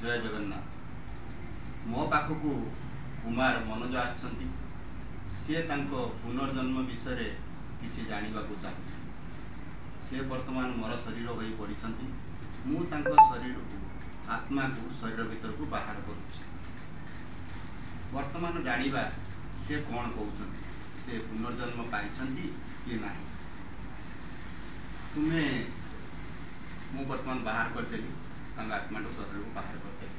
जय जगन्नाथ। मो पाखकू कुमार मनोज आछंती। सी तांको पुनर्जन्म विषय किसी जानिबा को चाहते। सी वर्तमान मोर शरीर होई पड़िछंती। मु तांको शरीर को आत्मा को शरीर भीतर को बाहर करूछि। वर्तमान जानिबा से कौन कहउछंती, से पुनर्जन्म पाइछंती कि नाही। तुम्हें मु वर्तमान बाहर करदेली, आत्मा तो शरीर को बाहर करदेली।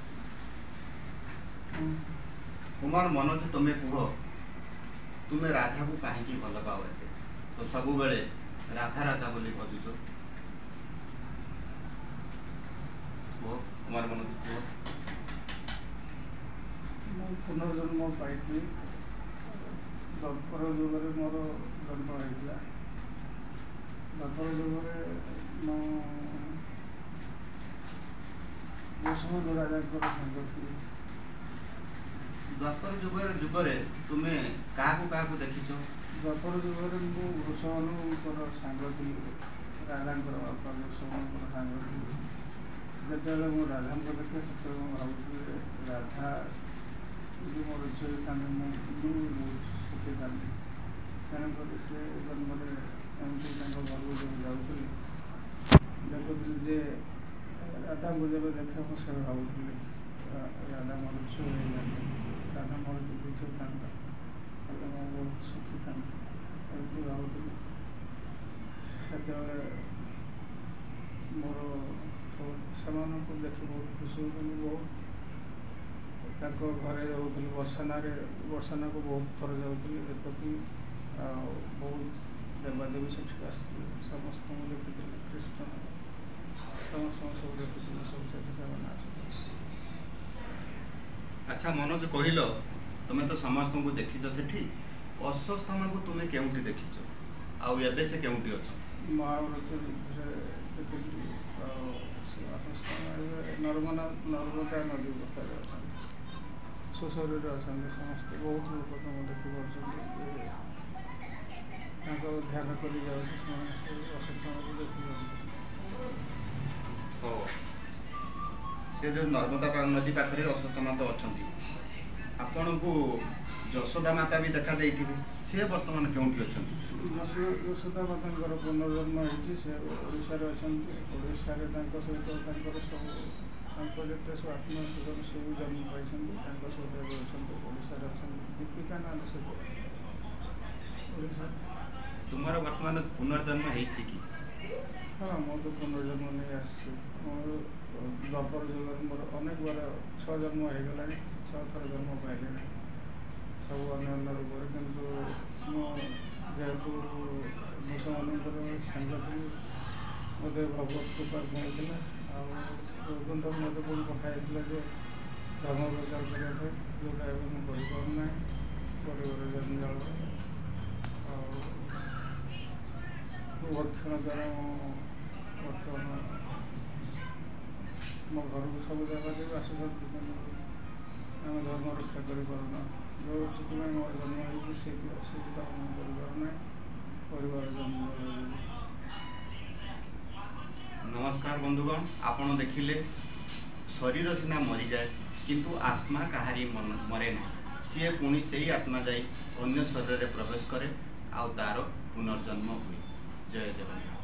कुमार मनोज तुम्हें कह, तुम्हें राधा को कहीं भल पाओ एते, तो सबु बेले राधा राधा बोली खोजुच। कुमार मनोज कह। पुनर्जन्म पाई द्वापर जुगे मोर जन्म होता। द्वापर जुगे मुझे राजा सांग थी। द्वापर जुगरे तुम्हें क्या देखी? द्वापर जुगे वृषभानुर सांग थी। राजा बापा वृषभानुर सांग थी। जो मुझे राधा को देखे से भावी राधा जो मोर झील था सुखी था। तेणुक से जन्म एमती घर को जब जाऊँगी देखुली जे राधा को जब देखे मुझे भावुली राधा मोर झील राधा मोर जो झील था बहुत सुखी था। एमती भावुली से मोर से देखी बहुत खुशी होती। बहुत घरे जाऊँगी बर्षाना को बहुत थर जाऊँगी देखुली। बहुत देवादेवी से समस्त देखी कृष्ण समस्त सब देखी सब। अच्छा मनोज कहल, तुम्हें तो समस्त को देखीच सेठी। अश्वस्थामा को तुम्हें केउंटी देखीच? आउ एबे से केउंटी अछ? महाव्रत देखी। नर्मदा नदी पाखे अच्छा सुशरीर अच्छा समस्त बहुत लोग तुम देखी ध्यान कर अश्वस्थान को देखी। से जो नर्मदा नदी पाखे अश्वस्थामा तो अच्छा, आपण को यशोदा माता भी देखा देथिबे। से वर्तमान केउंटी अच्छा? यशोदा माता पुनर्जन्म होती से ओडिशा ओडिशा सब जिते सब आत्मा स्वजन सब जन्म पाई सहित ओडिशा अच्छा। दीपिका नाम से ओडिशा। तुम्हारा वर्तमान पुनर्जन्म होती कि? हाँ मो तो पुनर्जन्म नहीं आसी। मोर द्वापर जुग मोर अनेक बार 6 जन्म हो गला। 6 थर जन्म पाइले सब अन्य रूप कि जेहेतु मुसलमानकर सांग थी मत भगवत कृपा मिलता। आकुंठ मत पुणी पठाई जे धर्म प्रचार करने जोटा मुझे करना परिवार जंजाल भक्षण द्वारा बर्तमान मो घर को सब जगह आसुँच आम धर्म रक्षा करना जो मोर जन्म होती करना परिवार जन्म। नमस्कार बंधुगण, आपण देखिले शरीर सीना मरी जाए किंतु आत्मा कहारी मरे ना। सी पुणी से ही आत्मा जाई अन्य शरीर में प्रवेश करे आउ तार पुनर्जन्म हुए। जय जगन्नाथ।